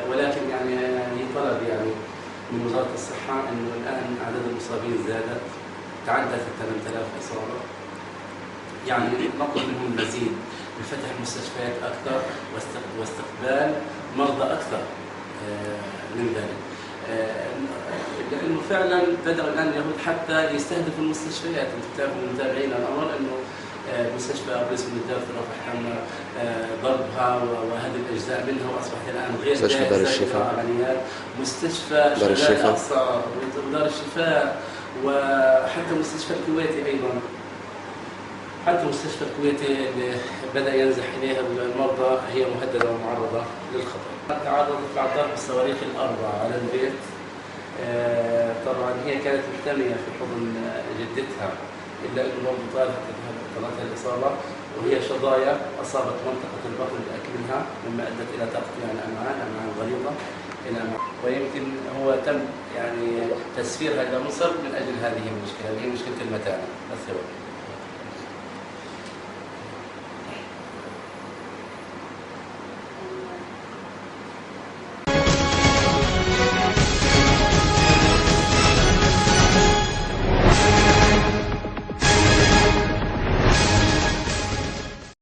ولكن يعني طلب يعني من وزارة الصحة إنه الآن عدد المصابين زادت، تعدت 8000 إصابة. يعني نطلب منهم المزيد من فتح مستشفيات أكثر واستقبال مرضى أكثر من ذلك، لأنه فعلا بدأوا الآن اليهود حتى يستهدفوا المستشفيات. أنتم تعرفوا متابعين الأمر إنه مستشفى أبو اسم الدار في رفح تم ضربها وهذه الأجزاء منها، وأصبحت الآن غير مستشفى دار الشفاء، مستشفى دار الشفاء الأقصى ودار الشفاء، وحتى مستشفى الكويتي أيضا، حتى مستشفى الكويتي اللي بدأ ينزح إليها المرضى هي مهددة ومعرضة للخطر. تعرضت بعد ضرب الصواريخ الأربعة على البيت. طبعا هي كانت محتمية في حضن جدتها، إلا أنه طالتها الإصابة، وهي شظايا أصابت منطقة البطن بأكلها، مما أدت إلى تقطيع الأمعاء غليظة إلى أمعاء. ويمكن هو تم يعني تسفيرها إلى مصر من أجل هذه المشكلة اللي هي مشكلة المتانة. بس هو